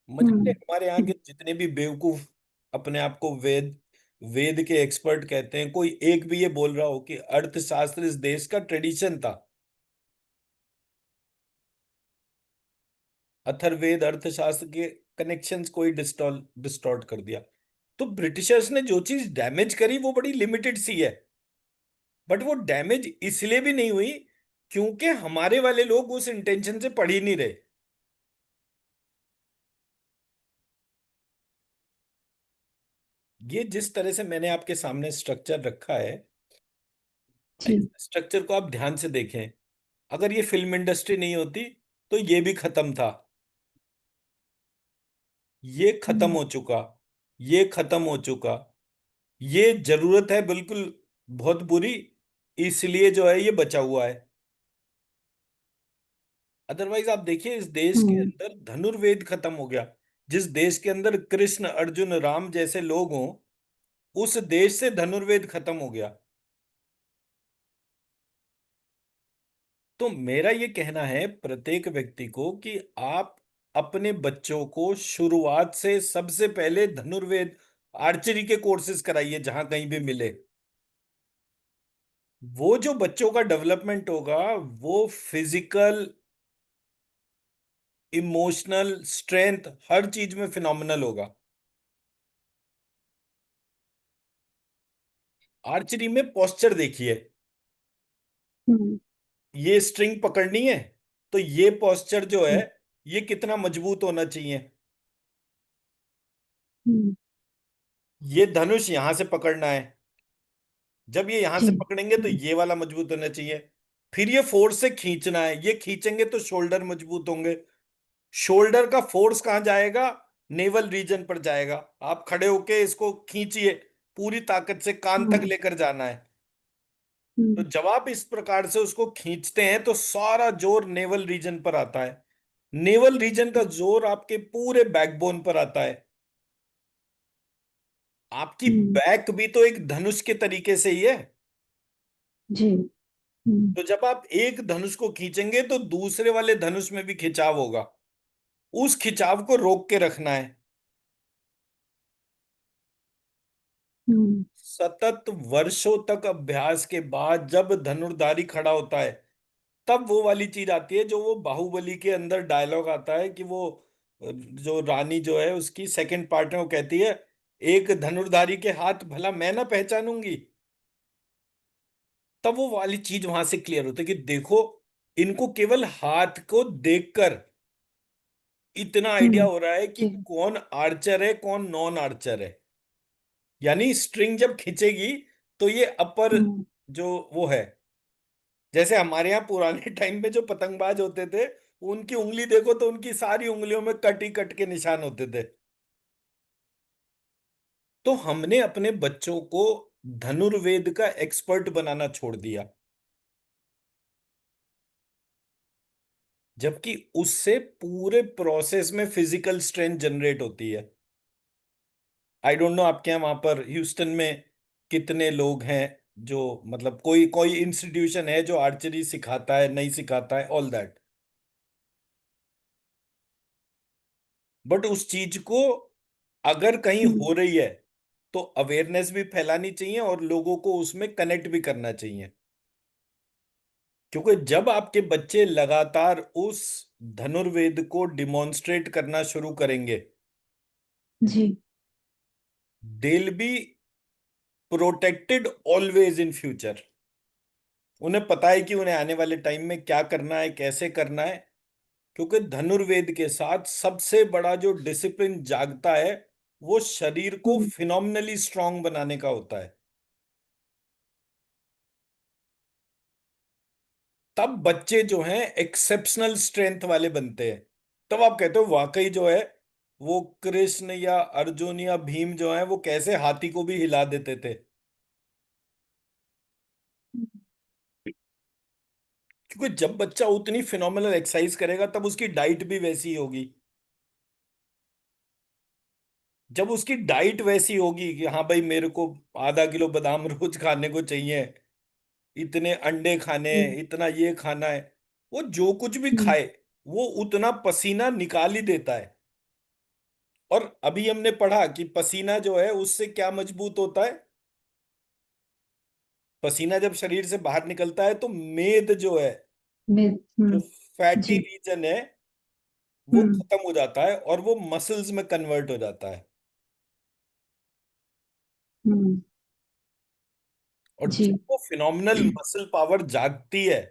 मतलब हम्म, हमारे यहाँ के जितने भी बेवकूफ अपने आप को वेद वेद के एक्सपर्ट कहते हैं, कोई एक भी ये बोल रहा हो कि अर्थशास्त्र इस देश का ट्रेडिशन था? अथर्ववेद अर्थशास्त्र के कनेक्शंस कोई डिस्टॉर्ट कर दिया। तो ब्रिटिशर्स ने जो चीज डैमेज करी वो बड़ी लिमिटेड सी है। बट वो डैमेज इसलिए भी नहीं हुई क्योंकि हमारे वाले लोग उस इंटेंशन से पढ़ ही नहीं रहे। ये जिस तरह से मैंने आपके सामने स्ट्रक्चर रखा है, इस जी। स्ट्रक्चर को आप ध्यान से देखें। अगर ये फिल्म इंडस्ट्री नहीं होती तो ये भी खत्म था। ये खत्म हम्म, हो चुका, ये खत्म हो चुका। ये जरूरत है बिल्कुल बहुत बुरी, इसलिए जो है ये बचा हुआ है। अदरवाइज आप देखिए, इस देश के हम्म, अंदर धनुर्वेद खत्म हो गया। जिस देश के अंदर कृष्ण अर्जुन राम जैसे लोग हों, उस देश से धनुर्वेद खत्म हो गया। तो मेरा ये कहना है प्रत्येक व्यक्ति को कि आप अपने बच्चों को शुरुआत से सबसे पहले धनुर्वेद आर्चरी के कोर्सेज कराइए जहां कहीं भी मिले। वो जो बच्चों का डेवलपमेंट होगा, वो फिजिकल, इमोशनल, स्ट्रेंथ, हर चीज में फिनोमिनल होगा। आर्चरी में पोस्चर देखिए। हम्म, ये स्ट्रिंग पकड़नी है तो ये पोस्चर जो है, जी। ये कितना मजबूत होना चाहिए? हम्म, ये धनुष यहां से पकड़ना है, जब ये यहां जी। से पकड़ेंगे तो हम्म, ये वाला मजबूत होना चाहिए। फिर ये फोर्स से खींचना है, ये खींचेंगे तो शोल्डर मजबूत होंगे। शोल्डर का फोर्स कहां जाएगा? नेवल रीजन पर जाएगा। आप खड़े होके इसको खींचिए, पूरी ताकत से कान तक हम्म, लेकर जाना है। तो हम्म, जब आप इस प्रकार से उसको खींचते हैं तो सारा जोर नेवल रीजन पर आता है। नेवल रीजन का जोर आपके पूरे बैकबोन पर आता है। आपकी हम्म, बैक भी तो एक धनुष के तरीके से ही है। जी। हम्म, तो जब आप एक धनुष को खींचेंगे तो दूसरे वाले धनुष में भी खिंचाव होगा। उस खिंचाव को रोक के रखना है। हम्म, सतत वर्षों तक अभ्यास के बाद जब धनुर्धारी खड़ा होता है, तब वो वाली चीज आती है जो वो बाहुबली के अंदर डायलॉग आता है कि वो जो रानी जो है उसकी सेकंड पार्ट में वो कहती है, एक धनुर्धारी के हाथ भला मैं ना पहचानूंगी। तब वो वाली चीज वहां से क्लियर होती है कि देखो, इनको केवल हाथ को देखकर इतना आइडिया हम्म। हो रहा है कि जी। कौन आर्चर है कौन नॉन आर्चर है। यानी स्ट्रिंग जब खिंचेगी तो ये अपर हम्म। जो वो है, जैसे हमारे यहाँ पुराने टाइम में जो पतंगबाज होते थे, उनकी उंगली देखो तो उनकी सारी उंगलियों में कट ही कट के निशान होते थे। तो हमने अपने बच्चों को धनुर्वेद का एक्सपर्ट बनाना छोड़ दिया, जबकि उससे पूरे प्रोसेस में फिजिकल स्ट्रेंथ जनरेट होती है। आई डोंट नो आपके यहाँ वहां पर ह्यूस्टन में कितने लोग हैं जो, मतलब कोई कोई इंस्टीट्यूशन है जो आर्चरी सिखाता है नहीं सिखाता है, ऑल दैट। बट उस चीज को अगर कहीं हम्म। हो रही है तो अवेयरनेस भी फैलानी चाहिए और लोगों को उसमें कनेक्ट भी करना चाहिए। क्योंकि जब आपके बच्चे लगातार उस धनुर्वेद को डिमॉन्स्ट्रेट करना शुरू करेंगे, जी। They will be protected always in future. उन्हें पता है कि उन्हें आने वाले टाइम में क्या करना है कैसे करना है। क्योंकि धनुर्वेद के साथ सबसे बड़ा जो डिसिप्लिन जागता है वो शरीर को हम्म। फिनोमिनली स्ट्रांग बनाने का होता है। तब बच्चे जो हैं एक्सेप्शनल स्ट्रेंथ वाले बनते हैं। तब आप कहते हो वाकई जो है वो कृष्ण या अर्जुन या भीम जो है वो कैसे हाथी को भी हिला देते थे। क्योंकि जब बच्चा उतनी फिनोमिनल एक्सरसाइज करेगा तब उसकी डाइट भी वैसी ही होगी। जब उसकी डाइट वैसी होगी कि हाँ भाई मेरे को आधा किलो बादाम रोज खाने को चाहिए, इतने अंडे खाने हैं, हम्म। इतना ये खाना है, वो जो कुछ भी हम्म। खाए वो उतना पसीना निकाल ही देता है। और अभी हमने पढ़ा कि पसीना जो है उससे क्या मजबूत होता है। पसीना जब शरीर से बाहर निकलता है तो मेद जो है, मैं। जो हम्म। फैटी जी। रीजन है, वो हम्म। खत्म हो जाता है और वो मसल्स में कन्वर्ट हो जाता है। हम्म। और जी। जब वो फिनोमिनल मसल पावर जागती है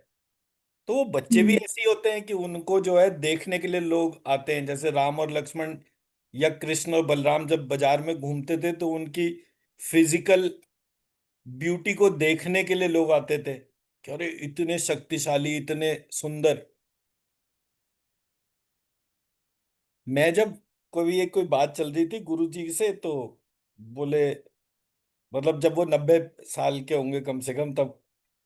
तो वो बच्चे भी हम्म। ऐसे ही होते हैं कि उनको जो है देखने के लिए लोग आते हैं। जैसे राम और लक्ष्मण या कृष्ण और बलराम जब बाजार में घूमते थे तो उनकी फिजिकल ब्यूटी को देखने के लिए लोग आते थे कि अरे इतने शक्तिशाली इतने सुंदर। मैं जब कोई एक कोई बात चल रही थी गुरु जी से तो बोले, मतलब जब वो 90 साल के होंगे कम से कम तब,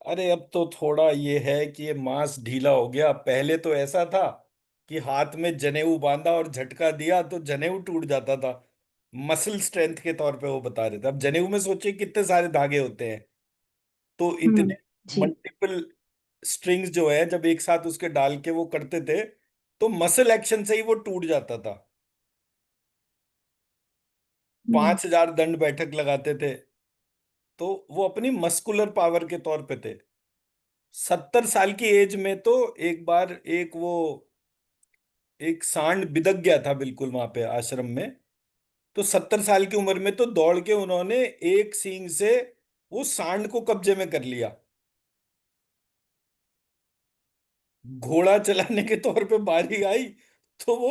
अरे अब तो थोड़ा ये है कि ये मांस ढीला हो गया, पहले तो ऐसा था कि हाथ में जनेऊ बांधा और झटका दिया तो जनेऊ टूट जाता था। मसल स्ट्रेंथ के तौर पे वो बता रहे थे। अब जनेऊ में सोचिए कितने सारे धागे होते हैं, तो हम्म। इतने जी। मल्टीपल स्ट्रिंग्स जो है जब एक साथ उसके डाल के वो करते थे तो मसल एक्शन से ही वो टूट जाता था। हम्म। 5,000 दंड बैठक लगाते थे तो वो अपनी मस्कुलर पावर के तौर पे थे। 70 साल की एज में तो एक बार एक सांड बिदक गया था बिल्कुल वहां पे आश्रम में। तो 70 साल की उम्र में तो दौड़ के उन्होंने एक सींग से वो सांड को कब्जे में कर लिया। घोड़ा चलाने के तौर पे बारी आई तो वो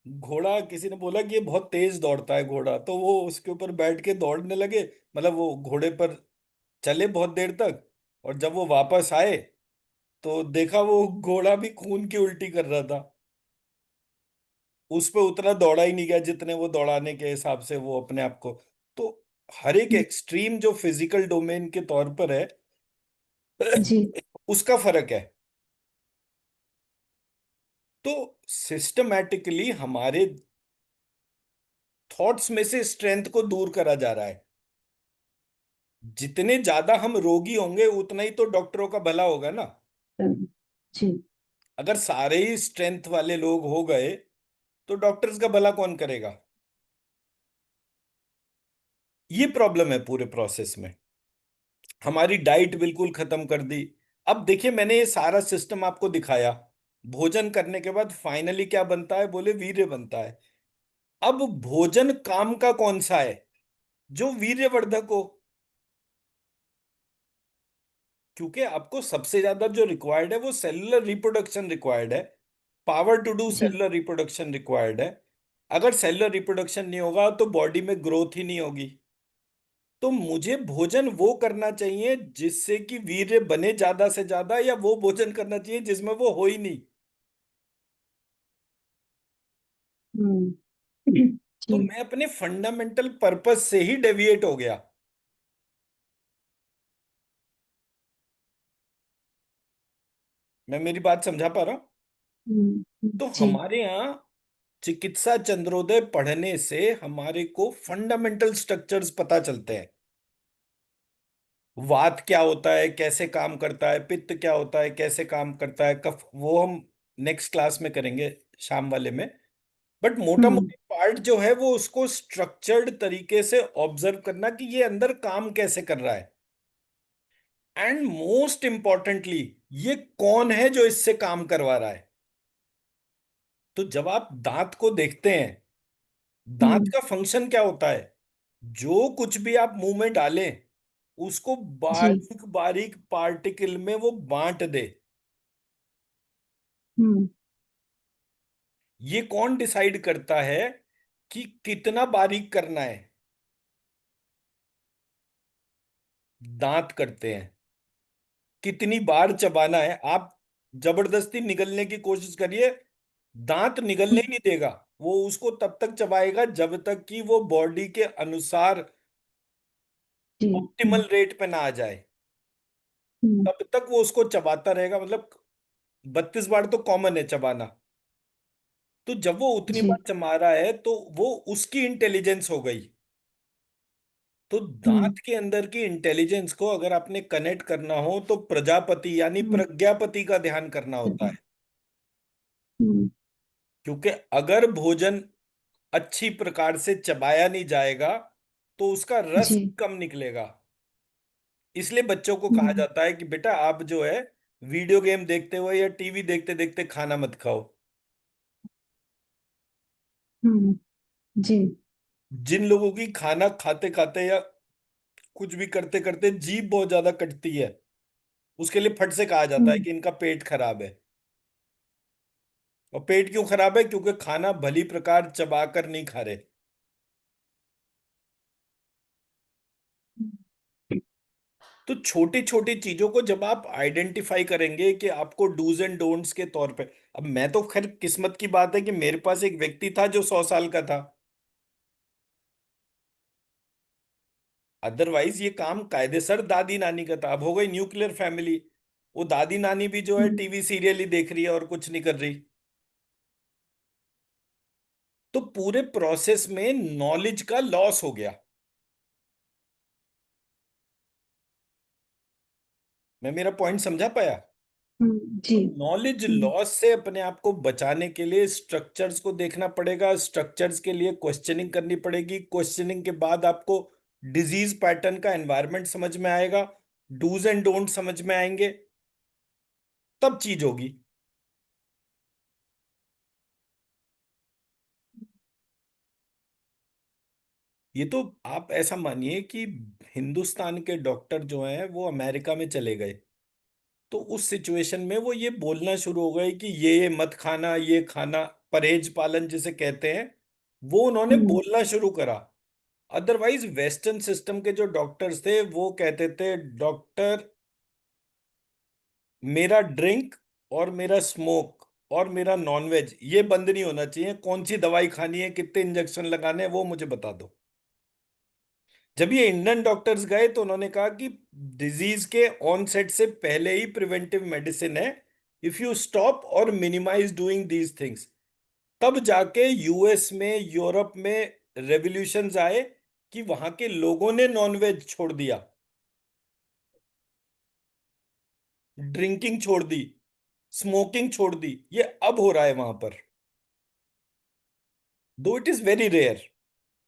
घोड़ा, किसी ने बोला कि ये बहुत तेज दौड़ता है घोड़ा, तो वो उसके ऊपर बैठ के दौड़ने लगे। मतलब वो घोड़े पर चले बहुत देर तक, और जब वो वापस आए तो देखा वो घोड़ा भी खून की उल्टी कर रहा था। उस पे उतना दौड़ा ही नहीं गया जितने वो दौड़ाने के हिसाब से वो अपने आप को। तो हर एक हम्म। एक्सट्रीम जो फिजिकल डोमेन के तौर पर है जी। उसका फर्क है। तो सिस्टमैटिकली हमारे थॉट्स में से स्ट्रेंथ को दूर करा जा रहा है। जितने ज्यादा हम रोगी होंगे उतना ही तो डॉक्टरों का भला होगा ना। जी। अगर सारे ही स्ट्रेंथ वाले लोग हो गए तो डॉक्टर्स का भला कौन करेगा। ये प्रॉब्लम है पूरे प्रोसेस में। हमारी डाइट बिल्कुल खत्म कर दी। अब देखिए मैंने ये सारा सिस्टम आपको दिखाया, भोजन करने के बाद फाइनली क्या बनता है? बोले वीर्य बनता है। अब भोजन काम का कौन सा है जो वीर्यवर्धक हो? क्योंकि आपको सबसे ज्यादा जो रिक्वायर्ड है वो सेलुलर रिप्रोडक्शन रिक्वायर्ड है। पावर टू डू जी। सेलुलर रिप्रोडक्शन रिक्वायर्ड है। अगर सेलुलर रिप्रोडक्शन नहीं होगा तो बॉडी में ग्रोथ ही नहीं होगी। तो मुझे भोजन वो करना चाहिए जिससे कि वीर्य बने ज्यादा से ज्यादा, या वो भोजन करना चाहिए जिसमें वो हो ही नहीं? हम्म। तो जी। मैं अपने फंडामेंटल पर्पस से ही डेविएट हो गया। मैं मेरी बात समझा पा रहा हूं? तो जी। हमारे यहाँ चिकित्सा चंद्रोदय पढ़ने से हमारे को फंडामेंटल स्ट्रक्चर्स पता चलते हैं। वात क्या होता है, कैसे काम करता है, पित्त क्या होता है, कैसे काम करता है, कफ, वो हम नेक्स्ट क्लास में करेंगे, शाम वाले में। बट मोटा हम्म। मोटी पार्ट जो है वो उसको स्ट्रक्चर्ड तरीके से ऑब्जर्व करना कि ये अंदर काम कैसे कर रहा है। एंड मोस्ट इंपॉर्टेंटली, ये कौन है जो इससे काम करवा रहा है? तो जब आप दांत को देखते हैं, दांत हम्म। का फंक्शन क्या होता है? जो कुछ भी आप मुंह में डालें उसको जी। बारीक बारीक पार्टिकल में वो बांट दे। हम्म। ये कौन डिसाइड करता है कि कितना बारीक करना है? दांत करते हैं। कितनी बार चबाना है? आप जबरदस्ती निगलने की कोशिश करिए, दांत निगलने हम्म। ही नहीं देगा। वो उसको तब तक चबाएगा जब तक कि वो बॉडी के अनुसार जी। ऑप्टिमल रेट पे ना आ जाए। हम्म। तब तक वो उसको चबाता रहेगा। मतलब 32 बार तो कॉमन है चबाना। तो जब वो उतनी बार जी। चबा रहा है तो वो उसकी इंटेलिजेंस हो गई। तो हम्म। दांत के अंदर की इंटेलिजेंस को अगर आपने कनेक्ट करना हो तो प्रजापति यानी हम्म। प्रज्ञापति का ध्यान करना होता है। हम्म। क्योंकि अगर भोजन अच्छी प्रकार से चबाया नहीं जाएगा तो उसका रस जी। कम निकलेगा। इसलिए बच्चों को कहा हम्म। जाता है कि बेटा आप जो है वीडियो गेम देखते हुए या टीवी देखते देखते खाना मत खाओ। हम्म। जी। जिन लोगों की खाना खाते खाते या कुछ भी करते करते जीभ बहुत ज्यादा कटती है, उसके लिए फट से कहा जाता है हम्म। कि इनका पेट खराब है। और पेट क्यों खराब है? क्योंकि खाना भली प्रकार चबा कर नहीं खा रहे। तो छोटी छोटी चीजों को जब आप आइडेंटिफाई करेंगे कि आपको डूज एंड डोंट्स के तौर पे। अब मैं तो खैर किस्मत की बात है कि मेरे पास एक व्यक्ति था जो 100 साल का था। अदरवाइज ये काम कायदेसर दादी नानी का था। अब हो गई न्यूक्लियर फैमिली, वो दादी नानी भी जो है हम्म। टीवी सीरियल ही देख रही है और कुछ नहीं कर रही। तो पूरे प्रोसेस में नॉलेज का लॉस हो गया। मैं मेरा पॉइंट समझा पाया? जी। तो नॉलेज हम्म। लॉस से अपने आप को बचाने के लिए स्ट्रक्चर्स को देखना पड़ेगा। स्ट्रक्चर्स के लिए क्वेश्चनिंग करनी पड़ेगी। क्वेश्चनिंग के बाद आपको डिजीज पैटर्न का एनवायरनमेंट समझ में आएगा, डूज एंड डोंट समझ में आएंगे, तब चीज होगी। ये तो आप ऐसा मानिए कि हिंदुस्तान के डॉक्टर जो हैं वो अमेरिका में चले गए। तो उस सिचुएशन में वो ये बोलना शुरू हो गए कि ये मत खाना, ये खाना, परहेज पालन जिसे कहते हैं, वो उन्होंने हम्म। बोलना शुरू करा। अदरवाइज वेस्टर्न सिस्टम के जो डॉक्टर्स थे वो कहते थे, डॉक्टर मेरा ड्रिंक और मेरा स्मोक और मेरा नॉनवेज ये बंद नहीं होना चाहिए। कौन सी दवाई खानी है, कितने इंजेक्शन लगाने हैं, वो मुझे बता दो। जब ये इंडियन डॉक्टर्स गए तो उन्होंने कहा कि डिजीज के ऑनसेट से पहले ही प्रिवेंटिव मेडिसिन है। इफ यू स्टॉप और मिनिमाइज डूइंग दीज थिंग्स, तब जाके यूएस में, यूरोप में रेवोल्यूशंस आए कि वहां के लोगों ने नॉनवेज छोड़ दिया, ड्रिंकिंग छोड़ दी, स्मोकिंग छोड़ दी। ये अब हो रहा है वहां पर, though it is very rare.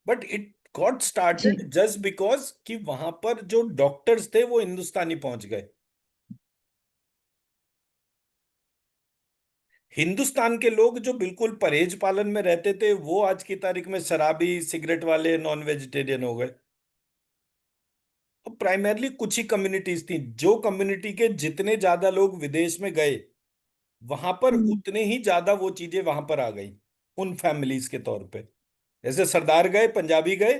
But it got जी। स्टार्टेड जस्ट बिकॉज कि वहां पर जो डॉक्टर्स थे वो हिंदुस्तानी पहुंच गए। हिंदुस्तान के लोग जो बिल्कुल परहेज पालन में रहते थे वो आज की तारीख में शराबी, सिगरेट वाले, नॉन वेजिटेरियन हो गए। अब प्राइमरली कुछ ही कम्युनिटीज थी, जो कम्युनिटी के जितने ज्यादा लोग विदेश में गए वहां पर हम्म। उतने ही ज्यादा वो चीजें वहां पर आ गई उन फैमिलीज के तौर पे। जैसे सरदार गए, पंजाबी गए,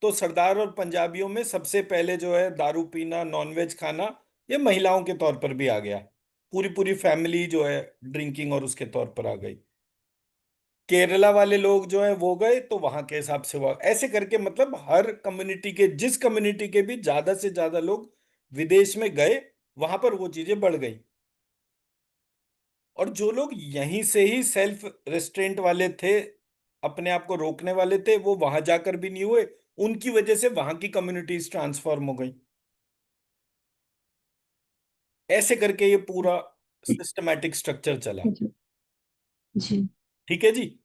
तो सरदार और पंजाबियों में सबसे पहले जो है दारू पीना, नॉनवेज खाना, ये महिलाओं के तौर पर भी आ गया। पूरी पूरी फैमिली जो है ड्रिंकिंग और उसके तौर पर आ गई। केरला वाले लोग जो है वो गए तो वहां के हिसाब से हुआ, ऐसे करके मतलब हर कम्युनिटी के, जिस कम्युनिटी के भी ज्यादा से ज्यादा लोग विदेश में गए वहां पर वो चीजें बढ़ गई। और जो लोग यहीं से ही सेल्फ रेस्ट्रेंट वाले थे, अपने आप को रोकने वाले थे, वो वहां जाकर भी नहीं हुए। उनकी वजह से वहां की कम्युनिटीज ट्रांसफॉर्म हो गई। ऐसे करके ये पूरा सिस्टमैटिक स्ट्रक्चर चला। जी। जी। ठीक है जी।